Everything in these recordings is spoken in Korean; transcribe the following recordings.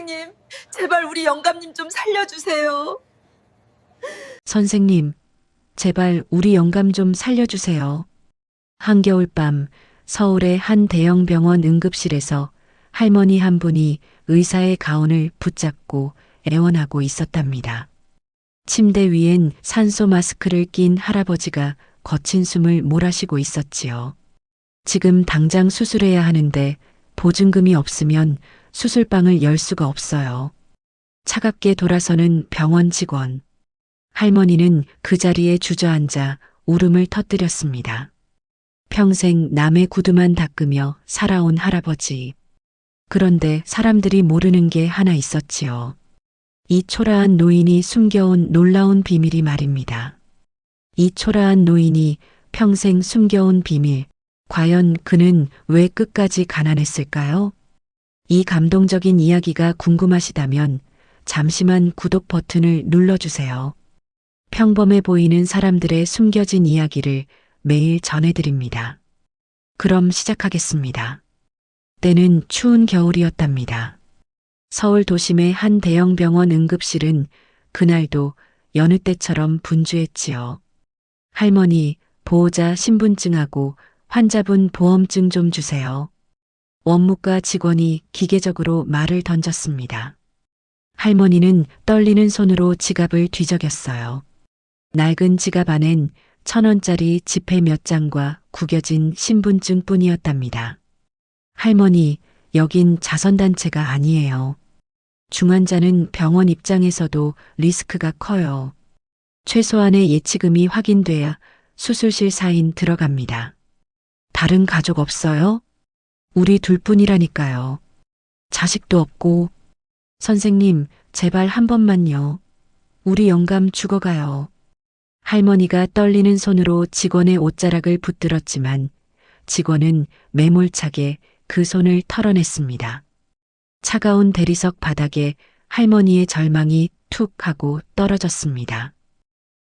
선생님, 제발 우리 영감님 좀 살려주세요. 선생님, 제발 우리 영감 좀 살려주세요. 한겨울밤 서울의 한 대형 병원 응급실에서 할머니 한 분이 의사의 가운을 붙잡고 애원하고 있었답니다. 침대 위엔 산소 마스크를 낀 할아버지가 거친 숨을 몰아쉬고 있었지요. 지금 당장 수술해야 하는데 보증금이 없으면 수술방을 열 수가 없어요. 차갑게 돌아서는 병원 직원. 할머니는 그 자리에 주저앉아 울음을 터뜨렸습니다. 평생 남의 구두만 닦으며 살아온 할아버지. 그런데 사람들이 모르는 게 하나 있었지요. 이 초라한 노인이 숨겨온 놀라운 비밀이 말입니다. 이 초라한 노인이 평생 숨겨온 비밀. 과연 그는 왜 끝까지 가난했을까요? 이 감동적인 이야기가 궁금하시다면 잠시만 구독 버튼을 눌러주세요. 평범해 보이는 사람들의 숨겨진 이야기를 매일 전해드립니다. 그럼 시작하겠습니다. 때는 추운 겨울이었답니다. 서울 도심의 한 대형 병원 응급실은 그날도 여느 때처럼 분주했지요. 할머니, 보호자 신분증하고 환자분 보험증 좀 주세요. 원무과 직원이 기계적으로 말을 던졌습니다. 할머니는 떨리는 손으로 지갑을 뒤적였어요. 낡은 지갑 안엔 1,000원짜리 지폐 몇 장과 구겨진 신분증 뿐이었답니다. 할머니, 여긴 자선단체가 아니에요. 중환자는 병원 입장에서도 리스크가 커요. 최소한의 예치금이 확인돼야 수술실 사인 들어갑니다. 다른 가족 없어요? 우리 둘뿐이라니까요. 자식도 없고. 선생님, 제발 한 번만요. 우리 영감 죽어가요. 할머니가 떨리는 손으로 직원의 옷자락을 붙들었지만 직원은 매몰차게 그 손을 털어냈습니다. 차가운 대리석 바닥에 할머니의 절망이 툭 하고 떨어졌습니다.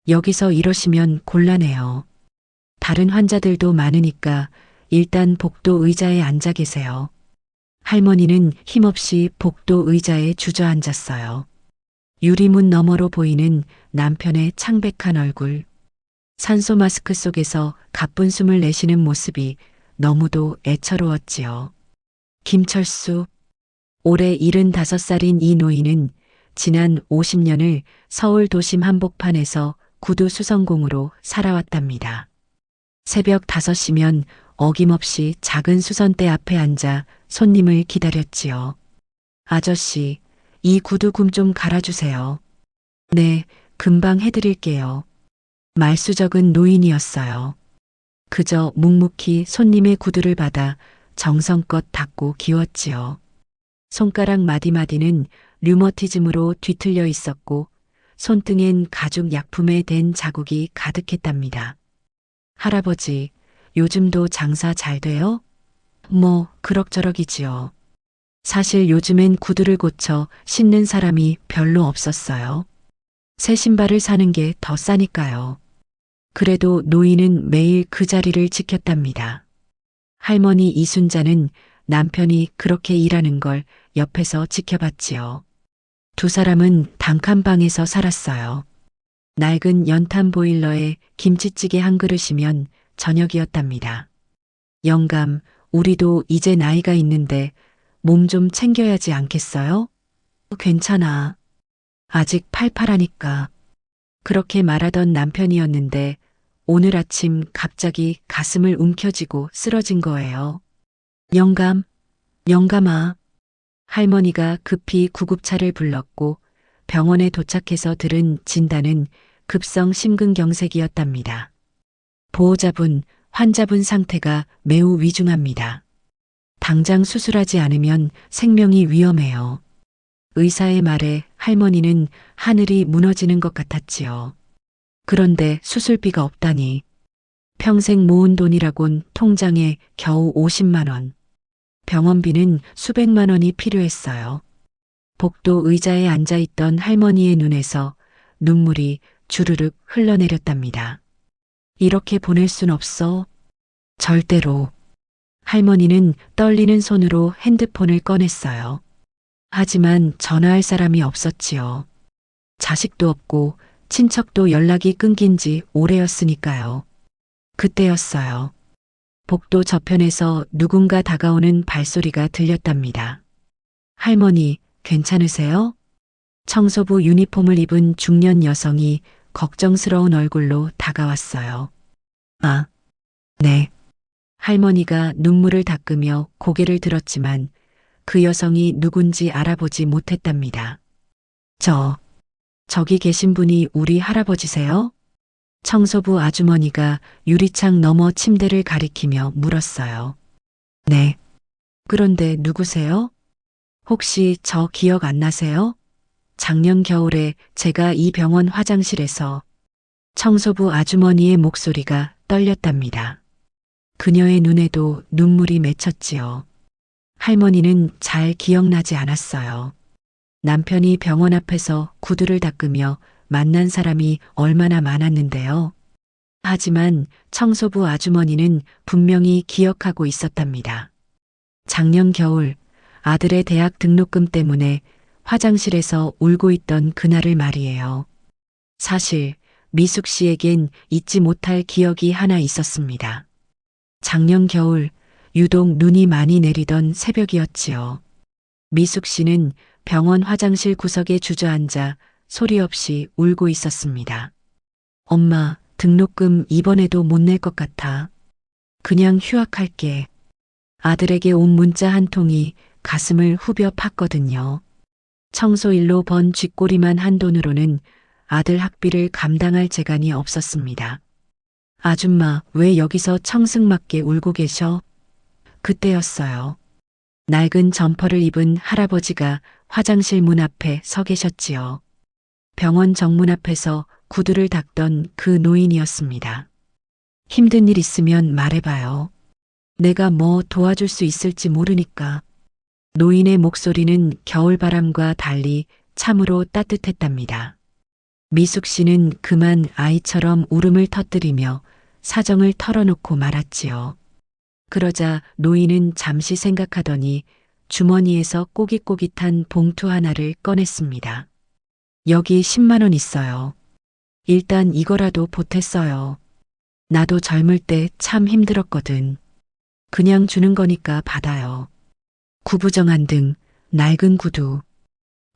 여기서 이러시면 곤란해요. 다른 환자들도 많으니까 일단 복도 의자에 앉아 계세요. 할머니는 힘없이 복도 의자에 주저앉았어요. 유리문 너머로 보이는 남편의 창백한 얼굴. 산소 마스크 속에서 가쁜 숨을 내쉬는 모습이 너무도 애처로웠지요. 김철수. 올해 75살인 이 노인은 지난 50년을 서울 도심 한복판에서 구두 수선공으로 살아왔답니다. 새벽 5시면 어김없이 작은 수선대 앞에 앉아 손님을 기다렸지요. 아저씨, 이 구두 굼 좀 갈아주세요. 네, 금방 해드릴게요. 말수적은 노인이었어요. 그저 묵묵히 손님의 구두를 받아 정성껏 닦고 기웠지요. 손가락 마디마디는 류머티즘으로 뒤틀려 있었고 손등엔 가죽 약품에 댄 자국이 가득했답니다. 할아버지, 요즘도 장사 잘 돼요? 뭐 그럭저럭이지요. 사실 요즘엔 구두를 고쳐 신는 사람이 별로 없었어요. 새 신발을 사는 게 더 싸니까요. 그래도 노인은 매일 그 자리를 지켰답니다. 할머니 이순자는 남편이 그렇게 일하는 걸 옆에서 지켜봤지요. 두 사람은 단칸방에서 살았어요. 낡은 연탄 보일러에 김치찌개 한 그릇이면 저녁이었답니다. 영감, 우리도 이제 나이가 있는데 몸 좀 챙겨야지 않겠어요? 괜찮아. 아직 팔팔하니까. 그렇게 말하던 남편이었는데 오늘 아침 갑자기 가슴을 움켜쥐고 쓰러진 거예요. 영감, 영감아. 할머니가 급히 구급차를 불렀고 병원에 도착해서 들은 진단은 급성 심근경색이었답니다. 보호자분, 환자분 상태가 매우 위중합니다. 당장 수술하지 않으면 생명이 위험해요. 의사의 말에 할머니는 하늘이 무너지는 것 같았지요. 그런데 수술비가 없다니. 평생 모은 돈이라곤 통장에 겨우 50만 원. 병원비는 수백만 원이 필요했어요. 복도 의자에 앉아있던 할머니의 눈에서 눈물이 주르륵 흘러내렸답니다. 이렇게 보낼 순 없어. 절대로. 할머니는 떨리는 손으로 핸드폰을 꺼냈어요. 하지만 전화할 사람이 없었지요. 자식도 없고 친척도 연락이 끊긴 지 오래였으니까요. 그때였어요. 복도 저편에서 누군가 다가오는 발소리가 들렸답니다. 할머니, 괜찮으세요? 청소부 유니폼을 입은 중년 여성이 걱정스러운 얼굴로 다가왔어요. 아, 네. 할머니가 눈물을 닦으며 고개를 들었지만 그 여성이 누군지 알아보지 못했답니다. 저기 계신 분이 우리 할아버지세요? 청소부 아주머니가 유리창 너머 침대를 가리키며 물었어요. 네. 그런데 누구세요? 혹시 저 기억 안 나세요? 작년 겨울에 제가 이 병원 화장실에서 청소부 아주머니의 목소리가 떨렸답니다. 그녀의 눈에도 눈물이 맺혔지요. 할머니는 잘 기억나지 않았어요. 남편이 병원 앞에서 구두를 닦으며 만난 사람이 얼마나 많았는데요. 하지만 청소부 아주머니는 분명히 기억하고 있었답니다. 작년 겨울 아들의 대학 등록금 때문에 화장실에서 울고 있던 그날을 말이에요. 사실 미숙 씨에겐 잊지 못할 기억이 하나 있었습니다. 작년 겨울 유독 눈이 많이 내리던 새벽이었지요. 미숙 씨는 병원 화장실 구석에 주저앉아 소리 없이 울고 있었습니다. 엄마, 등록금 이번에도 못 낼 것 같아. 그냥 휴학할게. 아들에게 온 문자 한 통이 가슴을 후벼 팠거든요. 청소일로 번 쥐꼬리만 한 돈으로는 아들 학비를 감당할 재간이 없었습니다. 아줌마, 왜 여기서 청승맞게 울고 계셔? 그때였어요. 낡은 점퍼를 입은 할아버지가 화장실 문 앞에 서 계셨지요. 병원 정문 앞에서 구두를 닦던 그 노인이었습니다. 힘든 일 있으면 말해봐요. 내가 뭐 도와줄 수 있을지 모르니까. 노인의 목소리는 겨울바람과 달리 참으로 따뜻했답니다. 미숙 씨는 그만 아이처럼 울음을 터뜨리며 사정을 털어놓고 말았지요. 그러자 노인은 잠시 생각하더니 주머니에서 꼬깃꼬깃한 봉투 하나를 꺼냈습니다. 여기 10만 원 있어요. 일단 이거라도 보탰어요. 나도 젊을 때 참 힘들었거든. 그냥 주는 거니까 받아요. 구부정한 등, 낡은 구두.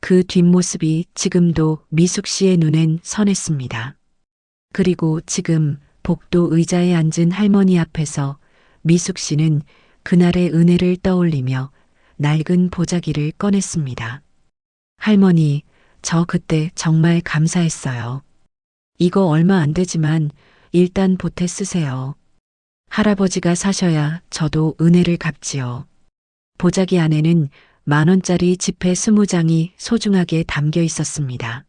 그 뒷모습이 지금도 미숙 씨의 눈엔 선했습니다. 그리고 지금 복도 의자에 앉은 할머니 앞에서 미숙 씨는 그날의 은혜를 떠올리며 낡은 보자기를 꺼냈습니다. 할머니, 저 그때 정말 감사했어요. 이거 얼마 안 되지만 일단 보태 쓰세요. 할아버지가 사셔야 저도 은혜를 갚지요. 보자기 안에는 10,000원짜리 지폐 20장이 소중하게 담겨 있었습니다.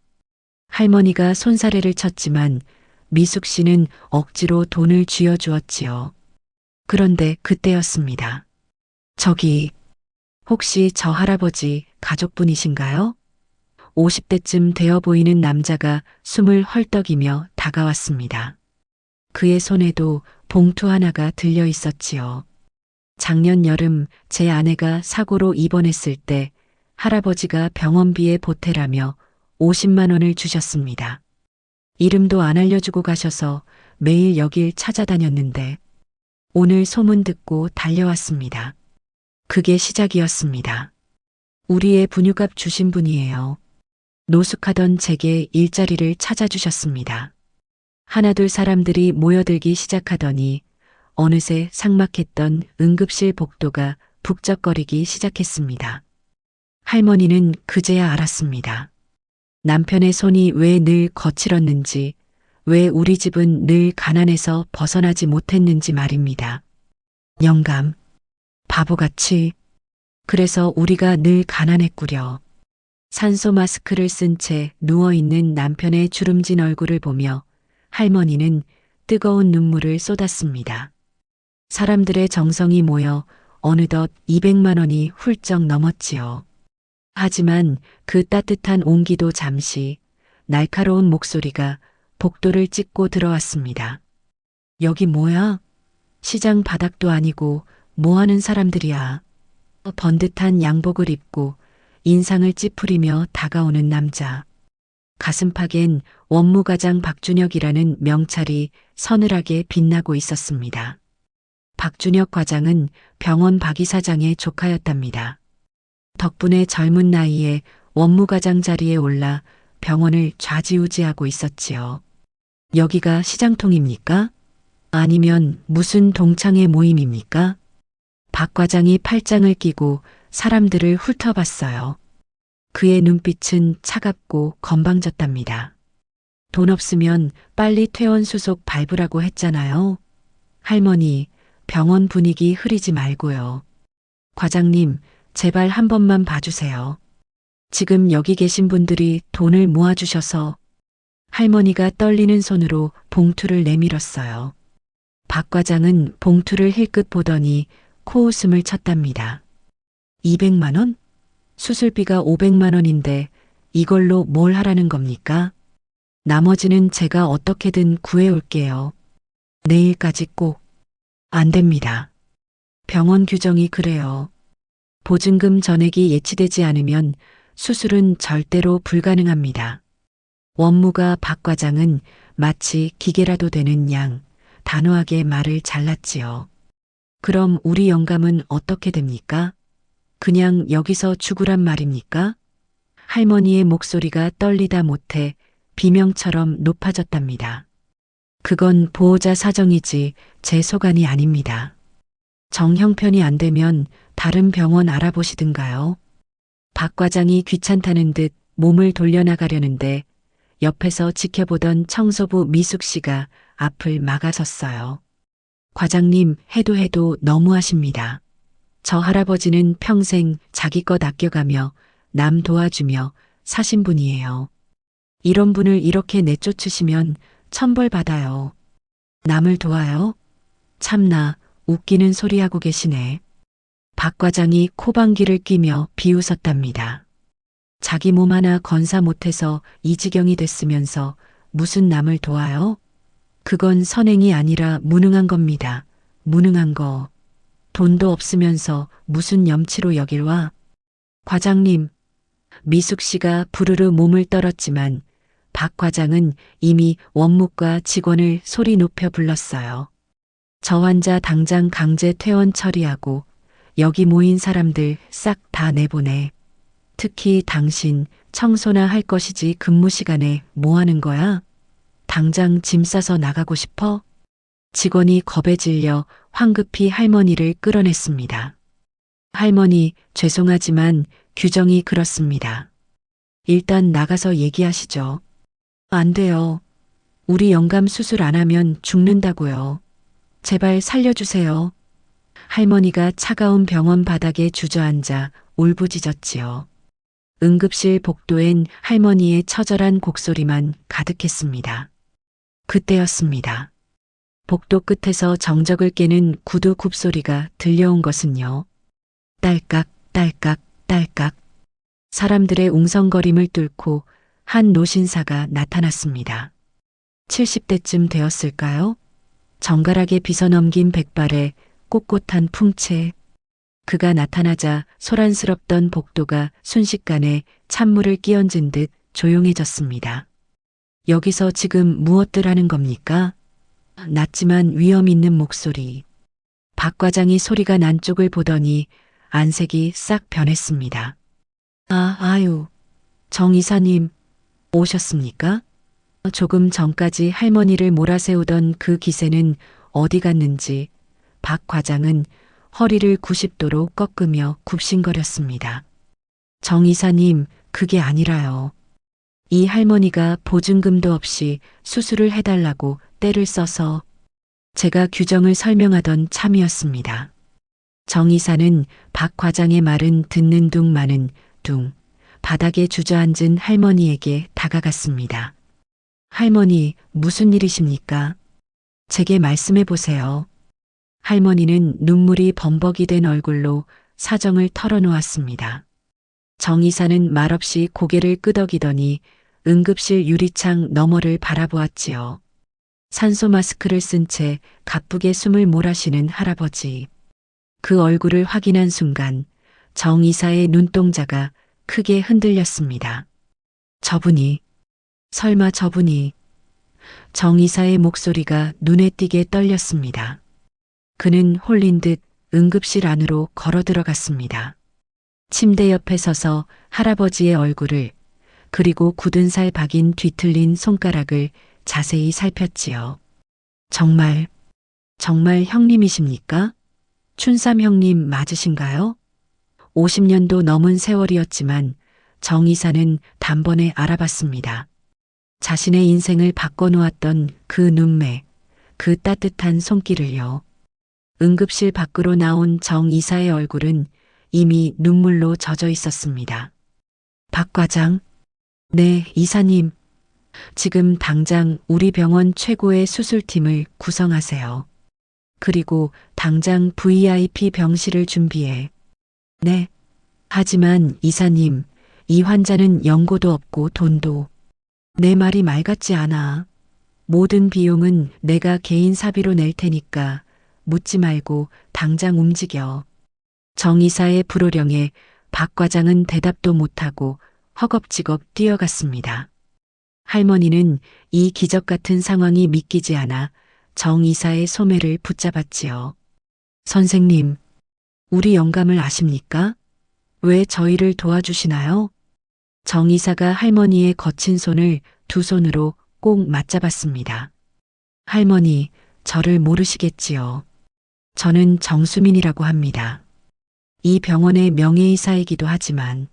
할머니가 손사래를 쳤지만 미숙 씨는 억지로 돈을 쥐어주었지요. 그런데 그때였습니다. 저기, 혹시 저 할아버지 가족분이신가요? 50대쯤 되어 보이는 남자가 숨을 헐떡이며 다가왔습니다. 그의 손에도 봉투 하나가 들려 있었지요. 작년 여름 제 아내가 사고로 입원했을 때 할아버지가 병원비에 보태라며 50만 원을 주셨습니다. 이름도 안 알려주고 가셔서 매일 여길 찾아다녔는데 오늘 소문 듣고 달려왔습니다. 그게 시작이었습니다. 우리의 분유값 주신 분이에요. 노숙하던 제게 일자리를 찾아주셨습니다. 하나둘 사람들이 모여들기 시작하더니 어느새 삭막했던 응급실 복도가 북적거리기 시작했습니다. 할머니는 그제야 알았습니다. 남편의 손이 왜 늘 거칠었는지, 왜 우리 집은 늘 가난해서 벗어나지 못했는지 말입니다. 영감, 바보같이. 그래서 우리가 늘 가난했구려. 산소 마스크를 쓴 채 누워있는 남편의 주름진 얼굴을 보며 할머니는 뜨거운 눈물을 쏟았습니다. 사람들의 정성이 모여 어느덧 200만 원이 훌쩍 넘었지요. 하지만 그 따뜻한 온기도 잠시 날카로운 목소리가 복도를 찍고 들어왔습니다. 여기 뭐야? 시장 바닥도 아니고 뭐 하는 사람들이야. 번듯한 양복을 입고 인상을 찌푸리며 다가오는 남자. 가슴팍엔 원무과장 박준혁이라는 명찰이 서늘하게 빛나고 있었습니다. 박준혁 과장은 병원 박 이사장의 조카였답니다. 덕분에 젊은 나이에 원무과장 자리에 올라 병원을 좌지우지하고 있었지요. 여기가 시장통입니까? 아니면 무슨 동창회 모임입니까? 박 과장이 팔짱을 끼고 사람들을 훑어봤어요. 그의 눈빛은 차갑고 건방졌답니다. 돈 없으면 빨리 퇴원 수속 밟으라고 했잖아요. 할머니, 병원 분위기 흐리지 말고요. 과장님, 제발 한 번만 봐주세요. 지금 여기 계신 분들이 돈을 모아주셔서. 할머니가 떨리는 손으로 봉투를 내밀었어요. 박 과장은 봉투를 힐끗 보더니 코웃음을 쳤답니다. 200만 원? 수술비가 500만 원인데 이걸로 뭘 하라는 겁니까? 나머지는 제가 어떻게든 구해올게요. 내일까지 꼭. 안 됩니다. 병원 규정이 그래요. 보증금 전액이 예치되지 않으면 수술은 절대로 불가능합니다. 원무가 박 과장은 마치 기계라도 되는 양 단호하게 말을 잘랐지요. 그럼 우리 영감은 어떻게 됩니까? 그냥 여기서 죽으란 말입니까? 할머니의 목소리가 떨리다 못해 비명처럼 높아졌답니다. 그건 보호자 사정이지 제 소관이 아닙니다. 정 형편이 안 되면 다른 병원 알아보시든가요. 박 과장이 귀찮다는 듯 몸을 돌려나가려는데 옆에서 지켜보던 청소부 미숙 씨가 앞을 막아섰어요. 과장님, 해도 너무하십니다. 저 할아버지는 평생 자기 것 아껴가며 남 도와주며 사신 분이에요. 이런 분을 이렇게 내쫓으시면 천벌 받아요. 남을 도와요? 참나 웃기는 소리 하고 계시네. 박 과장이 코방귀를 뀌며 비웃었답니다. 자기 몸 하나 건사 못해서 이 지경이 됐으면서 무슨 남을 도와요? 그건 선행이 아니라 무능한 겁니다. 무능한 거. 돈도 없으면서 무슨 염치로 여길 와? 과장님, 미숙 씨가 부르르 몸을 떨었지만 박 과장은 이미 원무과 직원을 소리 높여 불렀어요. 저 환자 당장 강제 퇴원 처리하고 여기 모인 사람들 싹 다 내보내. 특히 당신 청소나 할 것이지 근무 시간에 뭐 하는 거야? 당장 짐 싸서 나가고 싶어? 직원이 겁에 질려 황급히 할머니를 끌어냈습니다. 할머니, 죄송하지만 규정이 그렇습니다. 일단 나가서 얘기하시죠. 안 돼요. 우리 영감 수술 안 하면 죽는다고요. 제발 살려주세요. 할머니가 차가운 병원 바닥에 주저앉아 울부짖었지요. 응급실 복도엔 할머니의 처절한 곡소리만 가득했습니다. 그때였습니다. 복도 끝에서 정적을 깨는 구두 굽소리가 들려온 것은요. 딸깍, 딸깍, 딸깍. 사람들의 웅성거림을 뚫고 한 노신사가 나타났습니다. 70대쯤 되었을까요? 정갈하게 빗어넘긴 백발에 꼿꼿한 풍채. 그가 나타나자 소란스럽던 복도가 순식간에 찬물을 끼얹은 듯 조용해졌습니다. 여기서 지금 무엇들 하는 겁니까? 낮지만 위험 있는 목소리. 박 과장이 소리가 난 쪽을 보더니 안색이 싹 변했습니다. 아유, 정 이사님 오셨습니까? 조금 전까지 할머니를 몰아세우던 그 기세는 어디 갔는지 박 과장은 허리를 90도로 꺾으며 굽신거렸습니다. 정 이사님, 그게 아니라요. 이 할머니가 보증금도 없이 수술을 해달라고 때를 써서 제가 규정을 설명하던 참이었습니다. 정 이사는 박 과장의 말은 듣는 둥 마는 둥 바닥에 주저앉은 할머니에게 다가갔습니다. 할머니, 무슨 일이십니까? 제게 말씀해 보세요. 할머니는 눈물이 범벅이 된 얼굴로 사정을 털어놓았습니다. 정 이사는 말없이 고개를 끄덕이더니 응급실 유리창 너머를 바라보았지요. 산소 마스크를 쓴 채 가쁘게 숨을 몰아쉬는 할아버지. 그 얼굴을 확인한 순간 정 이사의 눈동자가 크게 흔들렸습니다. 저분이, 설마 저분이, 정 이사의 목소리가 눈에 띄게 떨렸습니다. 그는 홀린 듯 응급실 안으로 걸어 들어갔습니다. 침대 옆에 서서 할아버지의 얼굴을, 그리고 굳은 살 박인 뒤틀린 손가락을 자세히 살폈지요. 정말 형님이십니까? 춘삼 형님 맞으신가요? 50년도 넘은 세월이었지만 정 이사는 단번에 알아봤습니다. 자신의 인생을 바꿔놓았던 그 눈매, 그 따뜻한 손길을요. 응급실 밖으로 나온 정 이사의 얼굴은 이미 눈물로 젖어 있었습니다. 박 과장, 네, 이사님. 지금 당장 우리 병원 최고의 수술팀을 구성하세요. 그리고 당장 VIP 병실을 준비해. 네. 하지만 이사님, 이 환자는 연고도 없고 돈도. 내 말이 말 같지 않아. 모든 비용은 내가 개인 사비로 낼 테니까 묻지 말고 당장 움직여. 정 이사의 불호령에 박 과장은 대답도 못하고 허겁지겁 뛰어갔습니다. 할머니는 이 기적 같은 상황이 믿기지 않아 정 이사의 소매를 붙잡았지요. 선생님, 우리 영감을 아십니까? 왜 저희를 도와주시나요? 정 이사가 할머니의 거친 손을 두 손으로 꼭 맞잡았습니다. 할머니, 저를 모르시겠지요. 저는 정수민이라고 합니다. 이 병원의 명예이사이기도 하지만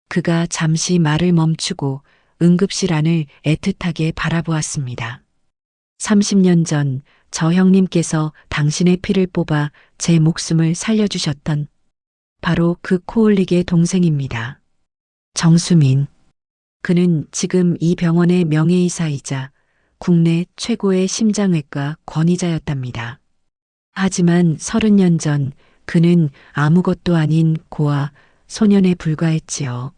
그가 잠시 말을 멈추고 응급실 안을 애틋하게 바라보았습니다. 30년 전 저 형님께서 당신의 피를 뽑아 제 목숨을 살려주셨던 바로 그 코올릭의 동생입니다. 정수민. 그는 지금 이 병원의 명예이사이자 국내 최고의 심장외과 권위자였답니다. 하지만 30년 전 그는 아무것도 아닌 고아 소년에 불과했지요.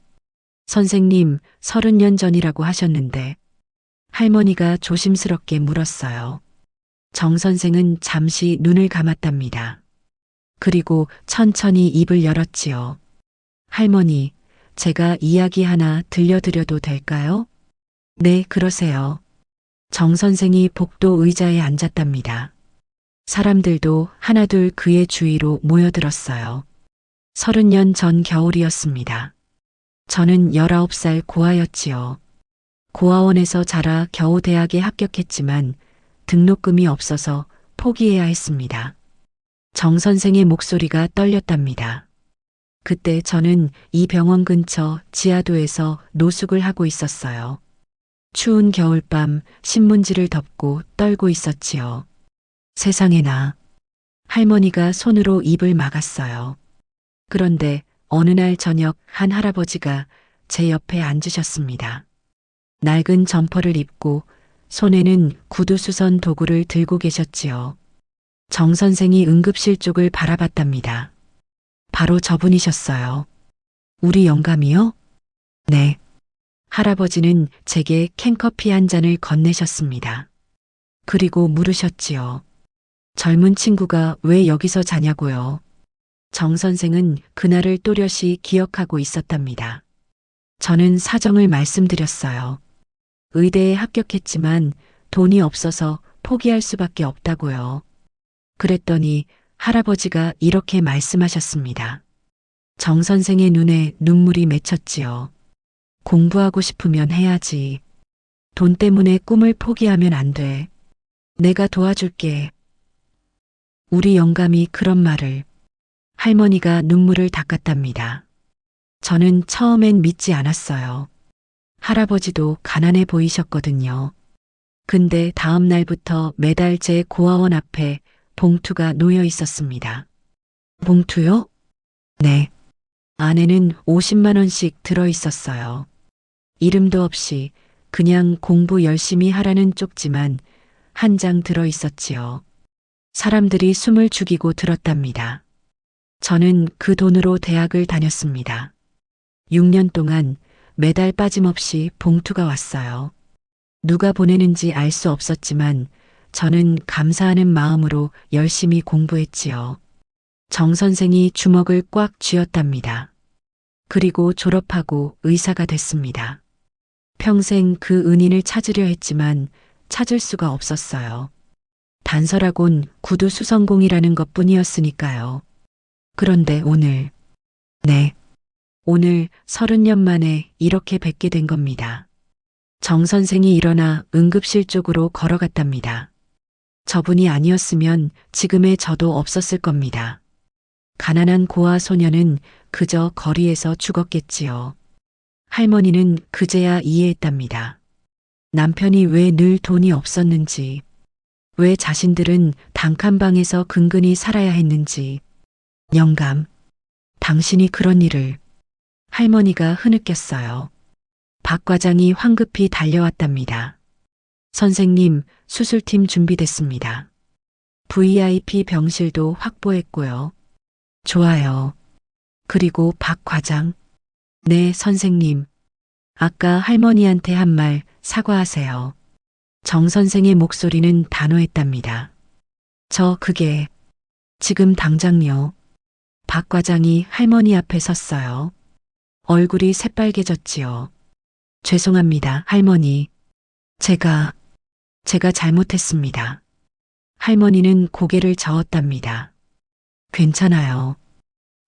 선생님, 30년 전이라고 하셨는데 할머니가 조심스럽게 물었어요. 정 선생은 잠시 눈을 감았답니다. 그리고 천천히 입을 열었지요. 할머니, 제가 이야기 하나 들려드려도 될까요? 네, 그러세요. 정 선생이 복도 의자에 앉았답니다. 사람들도 하나둘 그의 주위로 모여들었어요. 30년 전 겨울이었습니다. 저는 19살 고아였지요. 고아원에서 자라 겨우 대학에 합격했지만 등록금이 없어서 포기해야 했습니다. 정 선생의 목소리가 떨렸답니다. 그때 저는 이 병원 근처 지하도에서 노숙을 하고 있었어요. 추운 겨울밤 신문지를 덮고 떨고 있었지요. 세상에나. 할머니가 손으로 입을 막았어요. 그런데 어느 날 저녁 한 할아버지가 제 옆에 앉으셨습니다. 낡은 점퍼를 입고 손에는 구두 수선 도구를 들고 계셨지요. 정 선생이 응급실 쪽을 바라봤답니다. 바로 저분이셨어요. 우리 영감이요? 네. 할아버지는 제게 캔커피 한 잔을 건네셨습니다. 그리고 물으셨지요. 젊은 친구가 왜 여기서 자냐고요? 정 선생은 그날을 또렷이 기억하고 있었답니다. 저는 사정을 말씀드렸어요. 의대에 합격했지만 돈이 없어서 포기할 수밖에 없다고요. 그랬더니 할아버지가 이렇게 말씀하셨습니다. 정 선생의 눈에 눈물이 맺혔지요. 공부하고 싶으면 해야지. 돈 때문에 꿈을 포기하면 안 돼. 내가 도와줄게. 우리 영감이 그런 말을. 할머니가 눈물을 닦았답니다. 저는 처음엔 믿지 않았어요. 할아버지도 가난해 보이셨거든요. 근데 다음 날부터 매달 제 고아원 앞에 봉투가 놓여 있었습니다. 봉투요? 네. 안에는 50만 원씩 들어 있었어요. 이름도 없이 그냥 공부 열심히 하라는 쪽지만 한 장 들어 있었지요. 사람들이 숨을 죽이고 들었답니다. 저는 그 돈으로 대학을 다녔습니다. 6년 동안 매달 빠짐없이 봉투가 왔어요. 누가 보내는지 알 수 없었지만 저는 감사하는 마음으로 열심히 공부했지요. 정 선생이 주먹을 꽉 쥐었답니다. 그리고 졸업하고 의사가 됐습니다. 평생 그 은인을 찾으려 했지만 찾을 수가 없었어요. 단서라곤 구두 수성공이라는 것 뿐이었으니까요. 그런데 오늘, 네, 오늘 30년 만에 이렇게 뵙게 된 겁니다. 정 선생이 일어나 응급실 쪽으로 걸어갔답니다. 저분이 아니었으면 지금의 저도 없었을 겁니다. 가난한 고아 소녀는 그저 거리에서 죽었겠지요. 할머니는 그제야 이해했답니다. 남편이 왜 늘 돈이 없었는지, 왜 자신들은 단칸방에서 근근히 살아야 했는지. 영감, 당신이 그런 일을. 할머니가 흐느꼈어요. 박 과장이 황급히 달려왔답니다. 선생님, 수술팀 준비됐습니다. VIP 병실도 확보했고요. 좋아요. 그리고 박 과장. 네, 선생님. 아까 할머니한테 한 말 사과하세요. 정 선생의 목소리는 단호했답니다. 그게 지금 당장요. 박 과장이 할머니 앞에 섰어요. 얼굴이 새빨개졌지요. 죄송합니다, 할머니. 제가 잘못했습니다. 할머니는 고개를 저었답니다. 괜찮아요.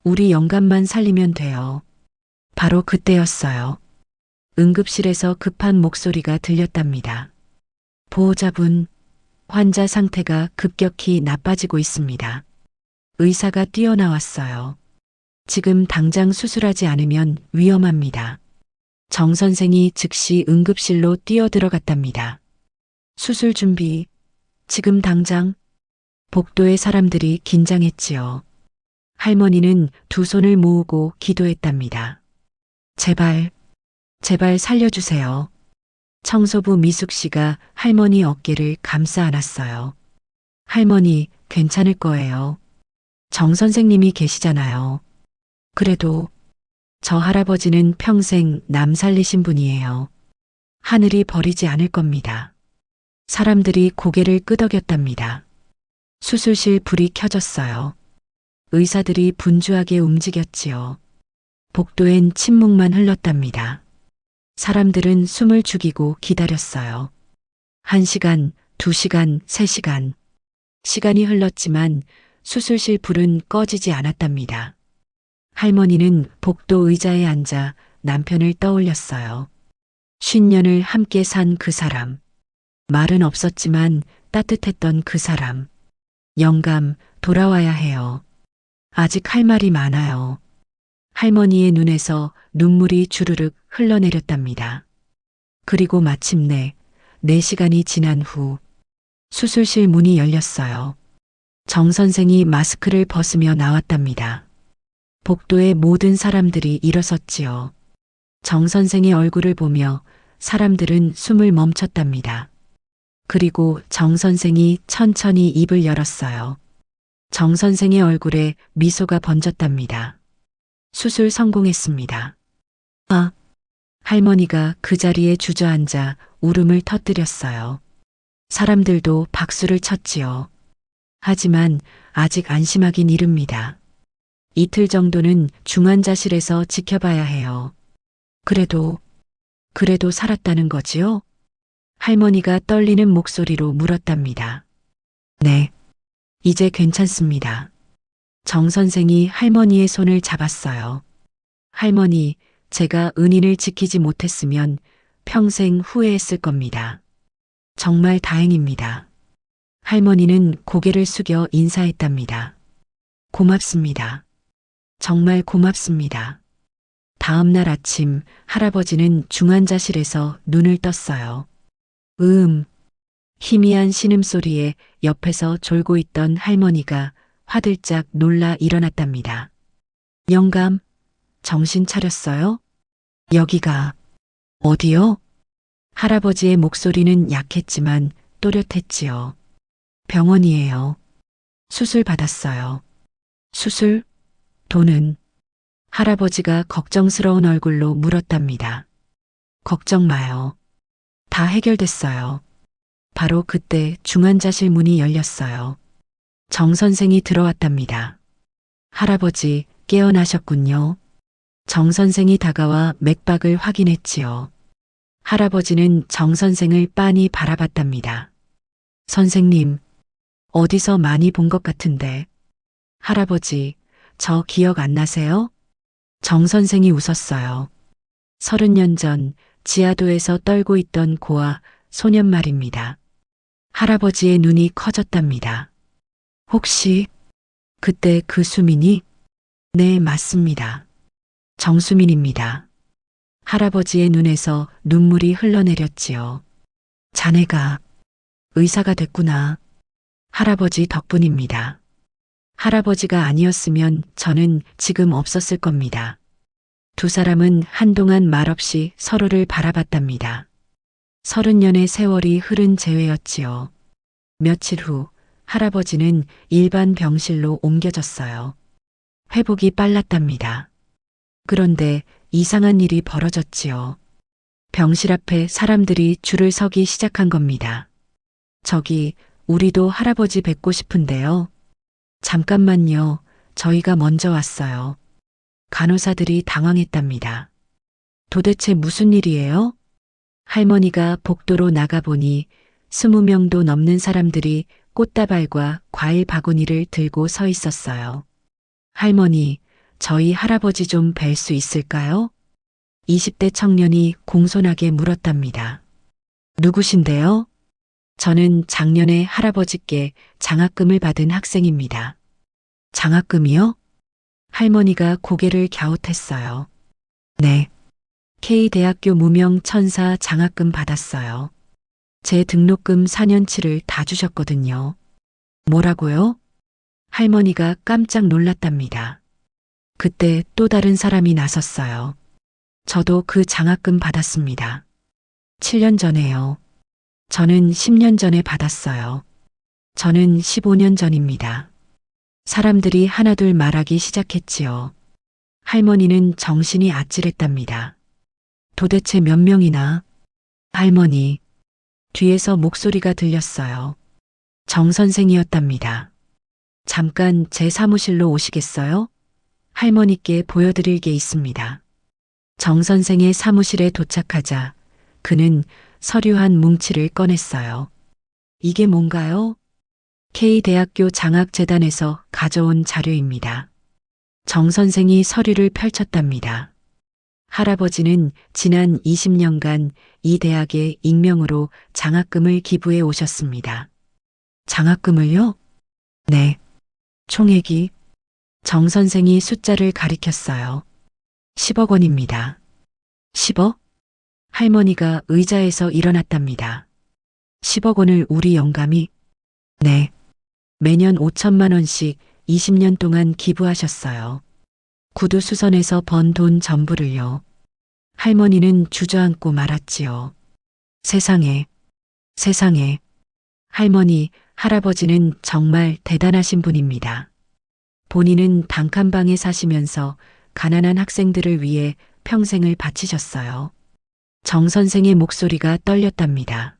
우리 영감만 살리면 돼요. 바로 그때였어요. 응급실에서 급한 목소리가 들렸답니다. 보호자분, 환자 상태가 급격히 나빠지고 있습니다. 의사가 뛰어나왔어요. 지금 당장 수술하지 않으면 위험합니다. 정 선생이 즉시 응급실로 뛰어들어갔답니다. 수술 준비, 지금 당장. 복도의 사람들이 긴장했지요. 할머니는 두 손을 모으고 기도했답니다. 제발 살려주세요. 청소부 미숙 씨가 할머니 어깨를 감싸 안았어요. 할머니, 괜찮을 거예요. 정 선생님이 계시잖아요. 그래도 저 할아버지는 평생 남 살리신 분이에요. 하늘이 버리지 않을 겁니다. 사람들이 고개를 끄덕였답니다. 수술실 불이 켜졌어요. 의사들이 분주하게 움직였지요. 복도엔 침묵만 흘렀답니다. 사람들은 숨을 죽이고 기다렸어요. 1시간, 2시간, 3시간. 시간이 흘렀지만 수술실 불은 꺼지지 않았답니다. 할머니는 복도 의자에 앉아 남편을 떠올렸어요. 50년을 함께 산 그 사람. 말은 없었지만 따뜻했던 그 사람. 영감, 돌아와야 해요. 아직 할 말이 많아요. 할머니의 눈에서 눈물이 주르륵 흘러내렸답니다. 그리고 마침내 4시간이 지난 후 수술실 문이 열렸어요. 정 선생이 마스크를 벗으며 나왔답니다. 복도의 모든 사람들이 일어섰지요. 정 선생의 얼굴을 보며 사람들은 숨을 멈췄답니다. 그리고 정 선생이 천천히 입을 열었어요. 정 선생의 얼굴에 미소가 번졌답니다. 수술 성공했습니다. 할머니가 그 자리에 주저앉아 울음을 터뜨렸어요. 사람들도 박수를 쳤지요. 하지만 아직 안심하긴 이릅니다. 이틀 정도는 중환자실에서 지켜봐야 해요. 그래도 살았다는 거지요? 할머니가 떨리는 목소리로 물었답니다. 네, 이제 괜찮습니다. 정 선생이 할머니의 손을 잡았어요. 할머니, 제가 은인을 지키지 못했으면 평생 후회했을 겁니다. 정말 다행입니다. 할머니는 고개를 숙여 인사했답니다. 고맙습니다. 정말 고맙습니다. 다음 날 아침 할아버지는 중환자실에서 눈을 떴어요. 희미한 신음소리에 옆에서 졸고 있던 할머니가 화들짝 놀라 일어났답니다. 영감, 정신 차렸어요? 여기가 어디요? 할아버지의 목소리는 약했지만 또렷했지요. 병원이에요. 수술 받았어요. 수술? 돈은? 할아버지가 걱정스러운 얼굴로 물었답니다. 걱정 마요. 다 해결됐어요. 바로 그때 중환자실 문이 열렸어요. 정 선생이 들어왔답니다. 할아버지, 깨어나셨군요. 정 선생이 다가와 맥박을 확인했지요. 할아버지는 정 선생을 빤히 바라봤답니다. 선생님, 어디서 많이 본 것 같은데. 할아버지, 저 기억 안 나세요? 정 선생이 웃었어요. 30년 전 지하도에서 떨고 있던 고아 소년 말입니다. 할아버지의 눈이 커졌답니다. 혹시 그때 그 수민이? 네, 맞습니다. 정수민입니다. 할아버지의 눈에서 눈물이 흘러내렸지요. 자네가 의사가 됐구나. 할아버지 덕분입니다. 할아버지가 아니었으면 저는 지금 없었을 겁니다. 두 사람은 한동안 말없이 서로를 바라봤답니다. 30년의 세월이 흐른 재회였지요. 며칠 후 할아버지는 일반 병실로 옮겨졌어요. 회복이 빨랐답니다. 그런데 이상한 일이 벌어졌지요. 병실 앞에 사람들이 줄을 서기 시작한 겁니다. 저기, 우리도 할아버지 뵙고 싶은데요. 잠깐만요. 저희가 먼저 왔어요. 간호사들이 당황했답니다. 도대체 무슨 일이에요? 할머니가 복도로 나가보니 20명도 넘는 사람들이 꽃다발과 과일 바구니를 들고 서 있었어요. 할머니, 저희 할아버지 좀 뵐 수 있을까요? 20대 청년이 공손하게 물었답니다. 누구신데요? 저는 작년에 할아버지께 장학금을 받은 학생입니다. 장학금이요? 할머니가 고개를 갸웃했어요. 네. K대학교 무명천사 장학금 받았어요. 제 등록금 4년치를 다 주셨거든요. 뭐라고요? 할머니가 깜짝 놀랐답니다. 그때 또 다른 사람이 나섰어요. 저도 그 장학금 받았습니다. 7년 전에요. 저는 10년 전에 받았어요. 저는 15년 전입니다. 사람들이 하나둘 말하기 시작했지요. 할머니는 정신이 아찔했답니다. 도대체 몇 명이나? 할머니, 뒤에서 목소리가 들렸어요. 정 선생이었답니다. 잠깐 제 사무실로 오시겠어요? 할머니께 보여드릴 게 있습니다. 정 선생의 사무실에 도착하자 그는 서류 한 뭉치를 꺼냈어요. 이게 뭔가요? K대학교 장학재단에서 가져온 자료입니다. 정 선생이 서류를 펼쳤답니다. 할아버지는 지난 20년간 이 대학에 익명으로 장학금을 기부해 오셨습니다. 장학금을요? 네. 총액이 정 선생이 숫자를 가리켰어요. 10억 원입니다. 10억? 할머니가 의자에서 일어났답니다. 10억 원을 우리 영감이? 네. 매년 5천만 원씩 20년 동안 기부하셨어요. 구두수선에서 번 돈 전부를요. 할머니는 주저앉고 말았지요. 세상에, 세상에. 할머니, 할아버지는 정말 대단하신 분입니다. 본인은 단칸방에 사시면서 가난한 학생들을 위해 평생을 바치셨어요. 정 선생의 목소리가 떨렸답니다.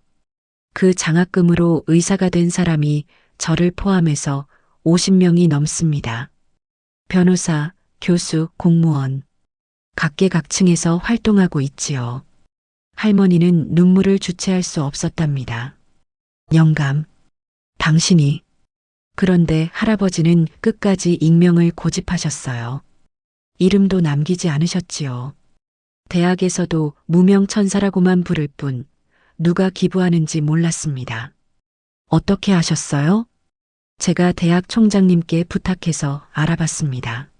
그 장학금으로 의사가 된 사람이 저를 포함해서 50명이 넘습니다. 변호사, 교수, 공무원. 각계각층에서 활동하고 있지요. 할머니는 눈물을 주체할 수 없었답니다. 영감, 당신이. 그런데 할아버지는 끝까지 익명을 고집하셨어요. 이름도 남기지 않으셨지요. 대학에서도 무명천사라고만 부를 뿐 누가 기부하는지 몰랐습니다. 어떻게 아셨어요? 제가 대학 총장님께 부탁해서 알아봤습니다.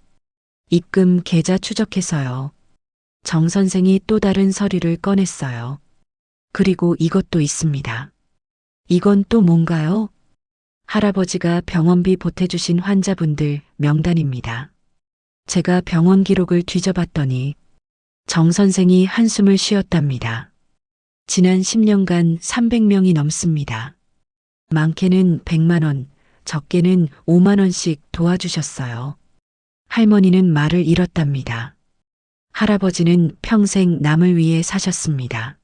입금 계좌 추적해서요. 정 선생이 또 다른 서류를 꺼냈어요. 그리고 이것도 있습니다. 이건 또 뭔가요? 할아버지가 병원비 보태주신 환자분들 명단입니다. 제가 병원 기록을 뒤져봤더니 정 선생이 한숨을 쉬었답니다. 지난 10년간 300명이 넘습니다. 많게는 100만 원, 적게는 5만 원씩 도와주셨어요. 할머니는 말을 잃었답니다. 할아버지는 평생 남을 위해 사셨습니다.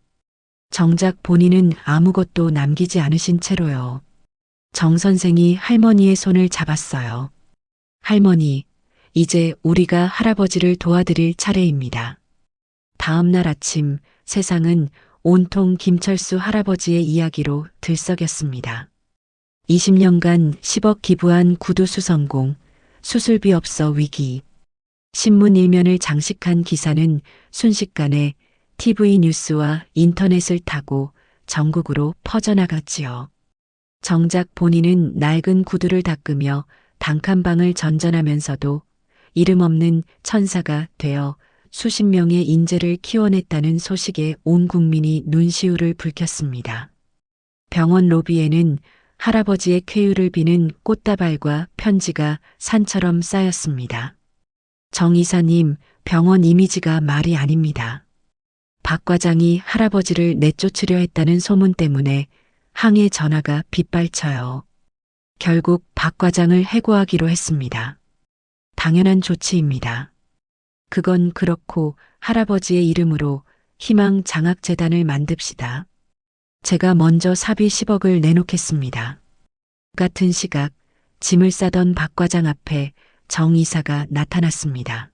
정작 본인은 아무것도 남기지 않으신 채로요. 정 선생이 할머니의 손을 잡았어요. 할머니, 이제 우리가 할아버지를 도와드릴 차례입니다. 다음 날 아침 세상은 온통 김철수 할아버지의 이야기로 들썩였습니다. 20년간 10억 기부한 구두수 성공, 수술비 없어 위기. 신문 일면을 장식한 기사는 순식간에 TV 뉴스와 인터넷을 타고 전국으로 퍼져나갔지요. 정작 본인은 낡은 구두를 닦으며 단칸방을 전전하면서도 이름 없는 천사가 되어 수십 명의 인재를 키워냈다는 소식에 온 국민이 눈시울을 붉혔습니다. 병원 로비에는 할아버지의 쾌유를 비는 꽃다발과 편지가 산처럼 쌓였습니다. 정 이사님, 병원 이미지가 말이 아닙니다. 박 과장이 할아버지를 내쫓으려 했다는 소문 때문에 항해 전화가 빗발쳐요. 결국 박 과장을 해고하기로 했습니다. 당연한 조치입니다. 그건 그렇고 할아버지의 이름으로 희망 장학재단을 만듭시다. 제가 먼저 사비 10억을 내놓겠습니다. 같은 시각 짐을 싸던 박 과장 앞에 정 이사가 나타났습니다.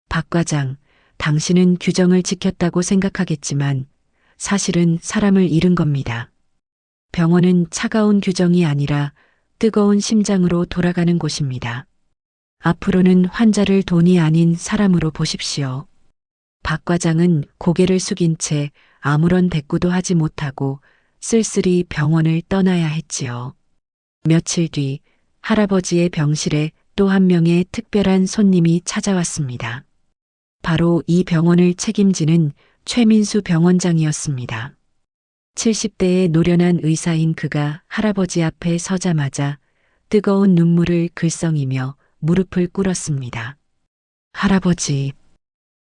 박 과장, 당신은 규정을 지켰다고 생각하겠지만 사실은 사람을 잃은 겁니다. 병원은 차가운 규정이 아니라 뜨거운 심장으로 돌아가는 곳입니다. 앞으로는 환자를 돈이 아닌 사람으로 보십시오. 박 과장은 고개를 숙인 채 아무런 대꾸도 하지 못하고 쓸쓸히 병원을 떠나야 했지요. 며칠 뒤 할아버지의 병실에 또 한 명의 특별한 손님이 찾아왔습니다. 바로 이 병원을 책임지는 최민수 병원장이었습니다. 70대의 노련한 의사인 그가 할아버지 앞에 서자마자 뜨거운 눈물을 글썽이며 무릎을 꿇었습니다. 할아버지,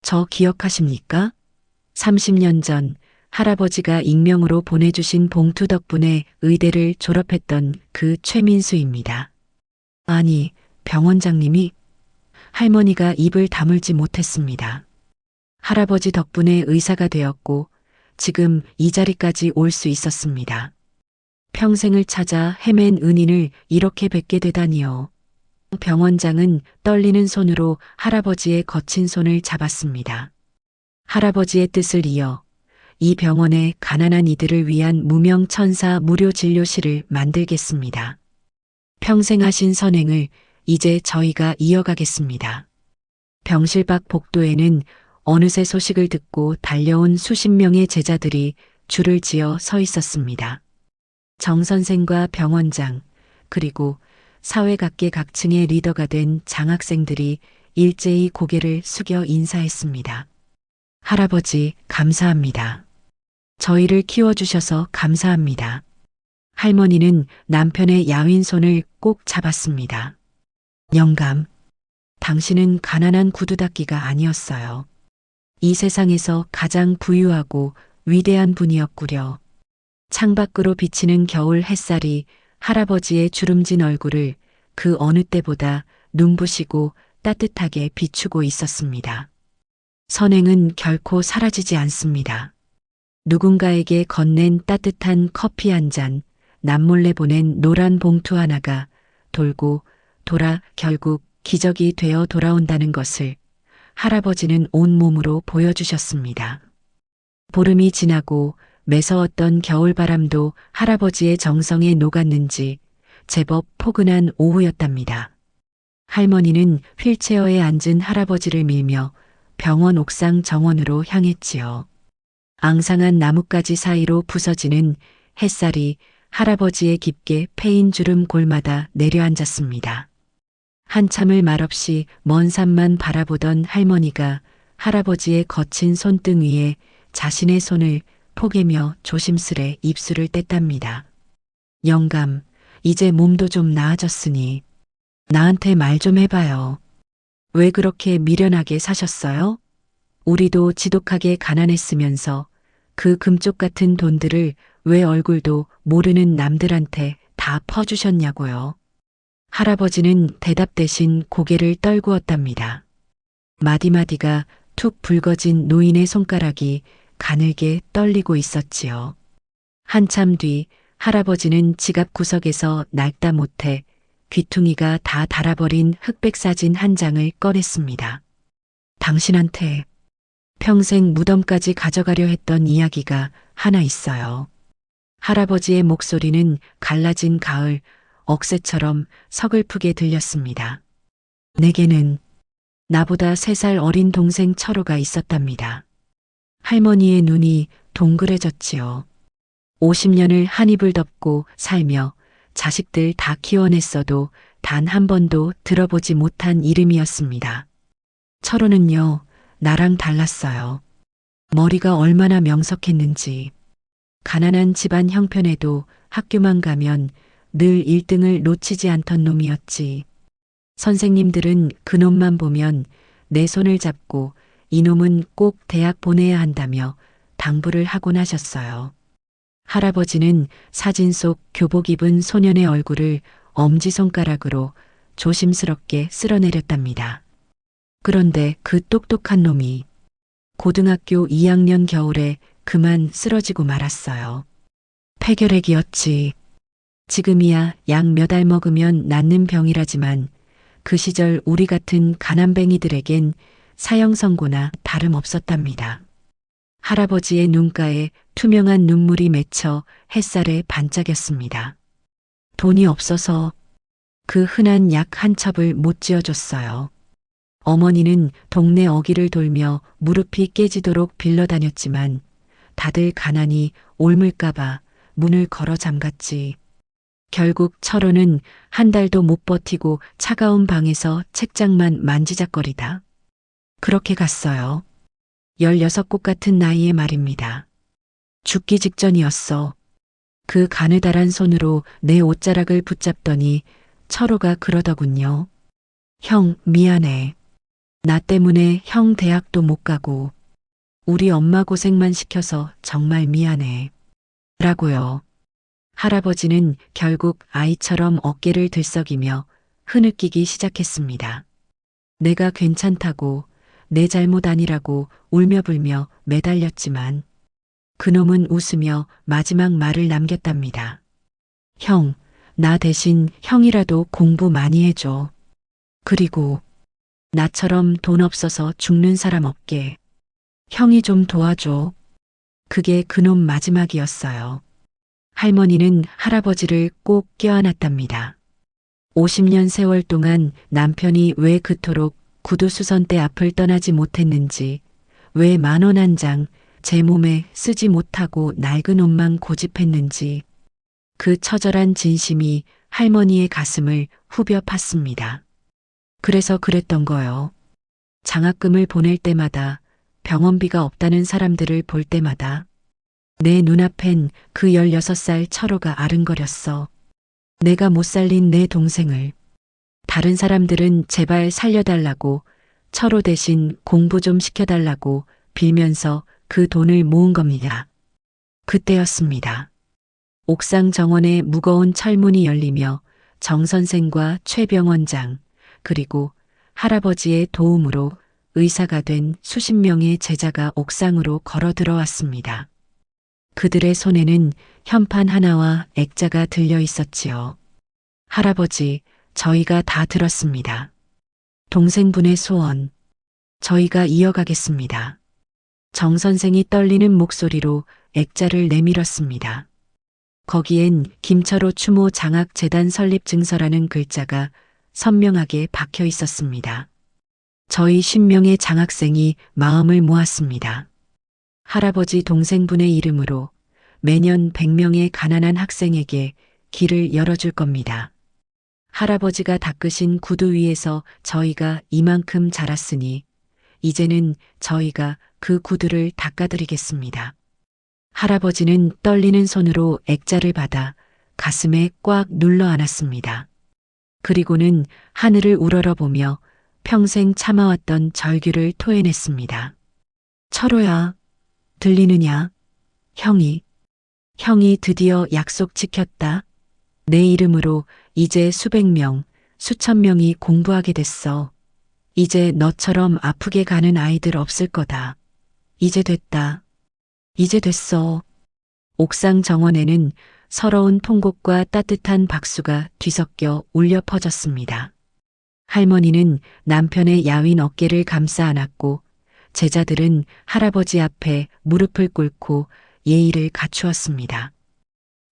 저 기억하십니까? 30년 전 할아버지가 익명으로 보내주신 봉투 덕분에 의대를 졸업했던 그 최민수입니다. 아니, 병원장님이? 할머니가 입을 다물지 못했습니다. 할아버지 덕분에 의사가 되었고 지금 이 자리까지 올 수 있었습니다. 평생을 찾아 헤맨 은인을 이렇게 뵙게 되다니요. 병원장은 떨리는 손으로 할아버지의 거친 손을 잡았습니다. 할아버지의 뜻을 이어 이 병원에 가난한 이들을 위한 무명 천사 무료 진료실을 만들겠습니다. 평생 하신 선행을 이제 저희가 이어가겠습니다. 병실 밖 복도에는 어느새 소식을 듣고 달려온 수십 명의 제자들이 줄을 지어 서 있었습니다. 정 선생과 병원장, 그리고 사회 각계 각층의 리더가 된 장학생들이 일제히 고개를 숙여 인사했습니다. 할아버지, 감사합니다. 저희를 키워주셔서 감사합니다. 할머니는 남편의 야윈 손을 꼭 잡았습니다. 영감, 당신은 가난한 구두 닦기가 아니었어요. 이 세상에서 가장 부유하고 위대한 분이었구려. 창밖으로 비치는 겨울 햇살이 할아버지의 주름진 얼굴을 그 어느 때보다 눈부시고 따뜻하게 비추고 있었습니다. 선행은 결코 사라지지 않습니다. 누군가에게 건넨 따뜻한 커피 한 잔, 남몰래 보낸 노란 봉투 하나가 돌고 돌아 결국 기적이 되어 돌아온다는 것을 할아버지는 온몸으로 보여주셨습니다. 보름이 지나고 매서웠던 겨울바람도 할아버지의 정성에 녹았는지 제법 포근한 오후였답니다. 할머니는 휠체어에 앉은 할아버지를 밀며 병원 옥상 정원으로 향했지요. 앙상한 나뭇가지 사이로 부서지는 햇살이 할아버지의 깊게 패인 주름 골마다 내려앉았습니다. 한참을 말없이 먼 산만 바라보던 할머니가 할아버지의 거친 손등 위에 자신의 손을 포개며 조심스레 입술을 뗐답니다. 영감, 이제 몸도 좀 나아졌으니 나한테 말 좀 해봐요. 왜 그렇게 미련하게 사셨어요? 우리도 지독하게 가난했으면서 그 금쪽 같은 돈들을 왜 얼굴도 모르는 남들한테 다 퍼주셨냐고요. 할아버지는 대답 대신 고개를 떨구었답니다. 마디마디가 툭 붉어진 노인의 손가락이 가늘게 떨리고 있었지요. 한참 뒤 할아버지는 지갑 구석에서 낡다 못해 귀퉁이가 다 닳아버린 흑백 사진 한 장을 꺼냈습니다. 당신한테 평생 무덤까지 가져가려 했던 이야기가 하나 있어요. 할아버지의 목소리는 갈라진 가을 억새처럼 서글프게 들렸습니다. 내게는 나보다 3살 어린 동생 철호가 있었답니다. 할머니의 눈이 동그래졌지요. 50년을 한 입을 덮고 살며 자식들 다 키워냈어도 단 한 번도 들어보지 못한 이름이었습니다. 철호는요, 나랑 달랐어요. 머리가 얼마나 명석했는지. 가난한 집안 형편에도 학교만 가면 늘 1등을 놓치지 않던 놈이었지. 선생님들은 그놈만 보면 내 손을 잡고 이놈은 꼭 대학 보내야 한다며 당부를 하곤 하셨어요. 할아버지는 사진 속 교복 입은 소년의 얼굴을 엄지손가락으로 조심스럽게 쓸어내렸답니다. 그런데 그 똑똑한 놈이 고등학교 2학년 겨울에 그만 쓰러지고 말았어요. 폐결핵이었지. 지금이야 약 몇 알 먹으면 낫는 병이라지만 그 시절 우리 같은 가난뱅이들에겐 사형 선고나 다름없었답니다. 할아버지의 눈가에 투명한 눈물이 맺혀 햇살에 반짝였습니다. 돈이 없어서 그 흔한 약 한 첩을 못 지어줬어요. 어머니는 동네 어귀를 돌며 무릎이 깨지도록 빌려다녔지만 다들 가난이 옮을까봐 문을 걸어 잠갔지. 결국 철호는 한 달도 못 버티고 차가운 방에서 책장만 만지작거리다. 그렇게 갔어요. 16곳 같은 나이에 말입니다. 죽기 직전이었어. 그 가느다란 손으로 내 옷자락을 붙잡더니 철호가 그러더군요. 형, 미안해. 나 때문에 형 대학도 못 가고 우리 엄마 고생만 시켜서 정말 미안해. 라고요. 할아버지는 결국 아이처럼 어깨를 들썩이며 흐느끼기 시작했습니다. 내가 괜찮다고 내 잘못 아니라고 울며불며 매달렸지만 그놈은 웃으며 마지막 말을 남겼답니다. 형, 나 대신 형이라도 공부 많이 해줘. 그리고 나처럼 돈 없어서 죽는 사람 없게 형이 좀 도와줘. 그게 그놈 마지막이었어요. 할머니는 할아버지를 꼭 껴안았답니다. 50년 세월 동안 남편이 왜 그토록 구두수선대 앞을 떠나지 못했는지, 왜 10,000원 한 장 제 몸에 쓰지 못하고 낡은 옷만 고집했는지, 그 처절한 진심이 할머니의 가슴을 후벼 팠습니다. 그래서 그랬던 거요. 장학금을 보낼 때마다, 병원비가 없다는 사람들을 볼 때마다 내 눈앞엔 그 16살 철호가 아른거렸어. 내가 못 살린 내 동생을. 다른 사람들은 제발 살려달라고, 철호 대신 공부 좀 시켜달라고 빌면서 그 돈을 모은 겁니다. 그때였습니다. 옥상 정원에 무거운 철문이 열리며 정 선생과 최 병원장 그리고 할아버지의 도움으로 의사가 된 수십 명의 제자가 옥상으로 걸어 들어왔습니다. 그들의 손에는 현판 하나와 액자가 들려 있었지요. 할아버지, 저희가 다 들었습니다. 동생분의 소원, 저희가 이어가겠습니다. 정 선생이 떨리는 목소리로 액자를 내밀었습니다. 거기엔 김철호 추모 장학재단 설립 증서라는 글자가 선명하게 박혀 있었습니다. 저희 10명의 장학생이 마음을 모았습니다. 할아버지 동생분의 이름으로 매년 100명의 가난한 학생에게 길을 열어줄 겁니다. 할아버지가 닦으신 구두 위에서 저희가 이만큼 자랐으니 이제는 저희가 그 구두를 닦아드리겠습니다. 할아버지는 떨리는 손으로 액자를 받아 가슴에 꽉 눌러 안았습니다. 그리고는 하늘을 우러러보며 평생 참아왔던 절규를 토해냈습니다. 철호야, 들리느냐? 형이 드디어 약속 지켰다. 내 이름으로 이제 수백 명, 수천 명이 공부하게 됐어. 이제 너처럼 아프게 가는 아이들 없을 거다. 이제 됐다. 이제 됐어. 옥상 정원에는 서러운 통곡과 따뜻한 박수가 뒤섞여 울려 퍼졌습니다. 할머니는 남편의 야윈 어깨를 감싸 안았고 제자들은 할아버지 앞에 무릎을 꿇고 예의를 갖추었습니다.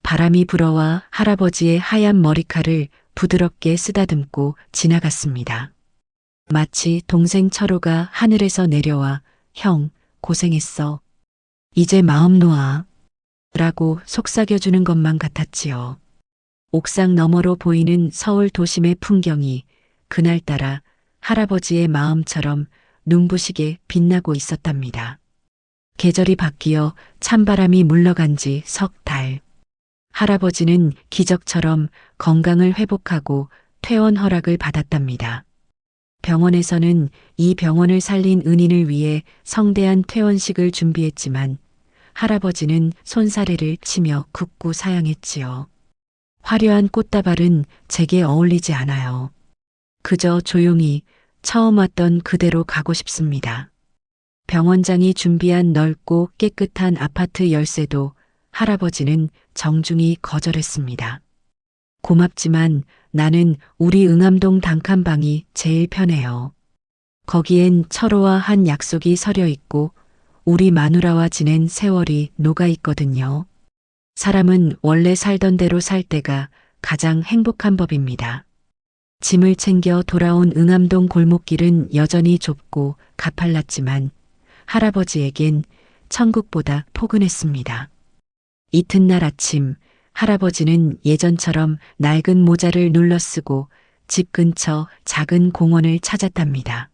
바람이 불어와 할아버지의 하얀 머리칼을 부드럽게 쓰다듬고 지나갔습니다. 마치 동생 철호가 하늘에서 내려와 형, 고생했어. 이제 마음 놓아. 라고 속삭여주는 것만 같았지요. 옥상 너머로 보이는 서울 도심의 풍경이 그날따라 할아버지의 마음처럼 눈부시게 빛나고 있었답니다. 계절이 바뀌어 찬바람이 물러간 지 석 달. 할아버지는 기적처럼 건강을 회복하고 퇴원 허락을 받았답니다. 병원에서는 이 병원을 살린 은인을 위해 성대한 퇴원식을 준비했지만 할아버지는 손사래를 치며 굳고 사양했지요. 화려한 꽃다발은 제게 어울리지 않아요. 그저 조용히 처음 왔던 그대로 가고 싶습니다. 병원장이 준비한 넓고 깨끗한 아파트 열쇠도 할아버지는 정중히 거절했습니다. 고맙지만 나는 우리 응암동 단칸방이 제일 편해요. 거기엔 철호와 한 약속이 서려 있고 우리 마누라와 지낸 세월이 녹아 있거든요. 사람은 원래 살던 대로 살 때가 가장 행복한 법입니다. 짐을 챙겨 돌아온 응암동 골목길은 여전히 좁고 가팔랐지만 할아버지에겐 천국보다 포근했습니다. 이튿날 아침 할아버지는 예전처럼 낡은 모자를 눌러쓰고 집 근처 작은 공원을 찾았답니다.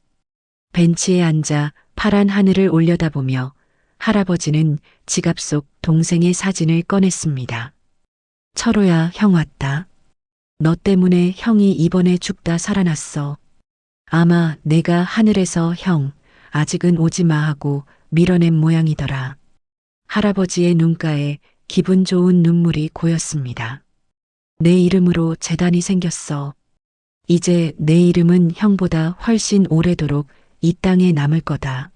벤치에 앉아 파란 하늘을 올려다보며 할아버지는 지갑 속 동생의 사진을 꺼냈습니다. 철호야, 형 왔다. 너 때문에 형이 이번에 죽다 살아났어. 아마 내가 하늘에서 형, 아직은 오지 마 하고 밀어낸 모양이더라. 할아버지의 눈가에 기분 좋은 눈물이 고였습니다. 내 이름으로 재단이 생겼어. 이제 내 이름은 형보다 훨씬 오래도록 이 땅에 남을 거다.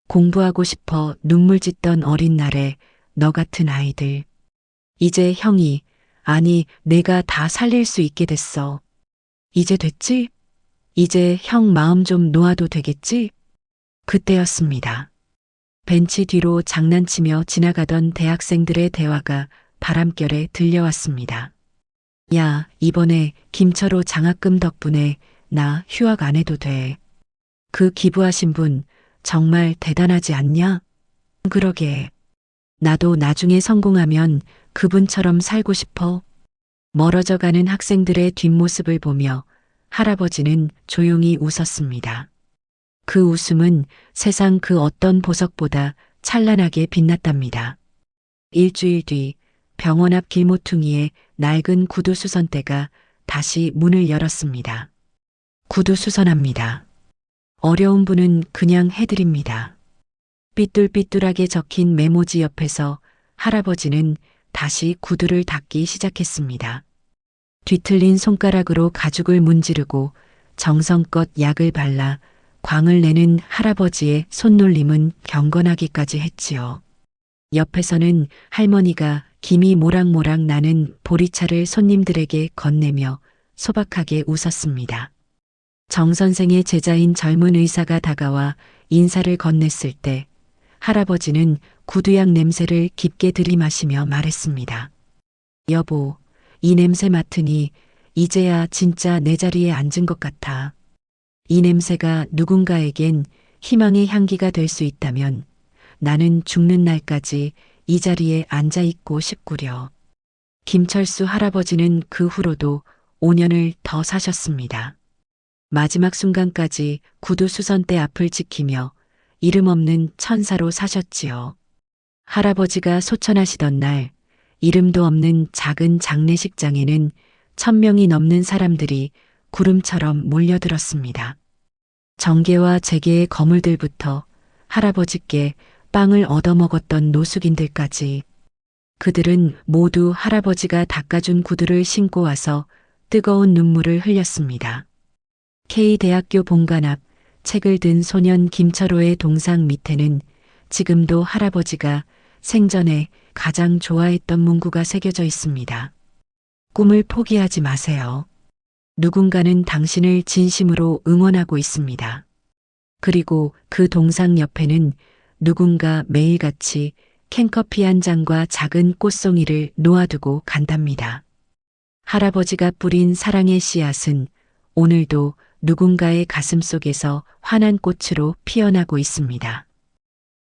공부하고 싶어 눈물 짓던 어린 날에 너 같은 아이들. 이제 형이, 아니 내가 다 살릴 수 있게 됐어. 이제 됐지? 이제 형 마음 좀 놓아도 되겠지? 그때였습니다. 벤치 뒤로 장난치며 지나가던 대학생들의 대화가 바람결에 들려왔습니다. 야, 이번에 김철호 장학금 덕분에 나 휴학 안 해도 돼. 그 기부하신 분 정말 대단하지 않냐? 그러게. 나도 나중에 성공하면 그분처럼 살고 싶어. 멀어져 가는 학생들의 뒷모습을 보며 할아버지는 조용히 웃었습니다. 그 웃음은 세상 그 어떤 보석보다 찬란하게 빛났답니다. 일주일 뒤 병원 앞 길모퉁이에 낡은 구두 수선대가 다시 문을 열었습니다. 구두 수선합니다. 어려운 분은 그냥 해드립니다. 삐뚤삐뚤하게 적힌 메모지 옆에서 할아버지는 다시 구두를 닦기 시작했습니다. 뒤틀린 손가락으로 가죽을 문지르고 정성껏 약을 발라 광을 내는 할아버지의 손놀림은 경건하기까지 했지요. 옆에서는 할머니가 김이 모락모락 나는 보리차를 손님들에게 건네며 소박하게 웃었습니다. 정 선생의 제자인 젊은 의사가 다가와 인사를 건넸을 때 할아버지는 구두약 냄새를 깊게 들이마시며 말했습니다. 여보, 이 냄새 맡으니 이제야 진짜 내 자리에 앉은 것 같아. 이 냄새가 누군가에겐 희망의 향기가 될 수 있다면 나는 죽는 날까지 이 자리에 앉아 있고 싶구려. 김철수 할아버지는 그 후로도 5년을 더 사셨습니다. 마지막 순간까지 구두 수선대 앞을 지키며 이름 없는 천사로 사셨지요. 할아버지가 소천하시던 날 이름도 없는 작은 장례식장에는 1000명이 넘는 사람들이 구름처럼 몰려들었습니다. 정계와 재계의 거물들부터 할아버지께 빵을 얻어먹었던 노숙인들까지 그들은 모두 할아버지가 닦아준 구두를 신고 와서 뜨거운 눈물을 흘렸습니다. K대학교 본관 앞 책을 든 소년 김철호의 동상 밑에는 지금도 할아버지가 생전에 가장 좋아했던 문구가 새겨져 있습니다. 꿈을 포기하지 마세요. 누군가는 당신을 진심으로 응원하고 있습니다. 그리고 그 동상 옆에는 누군가 매일같이 캔커피 한 잔과 작은 꽃송이를 놓아두고 간답니다. 할아버지가 뿌린 사랑의 씨앗은 오늘도 누군가의 가슴 속에서 환한 꽃으로 피어나고 있습니다.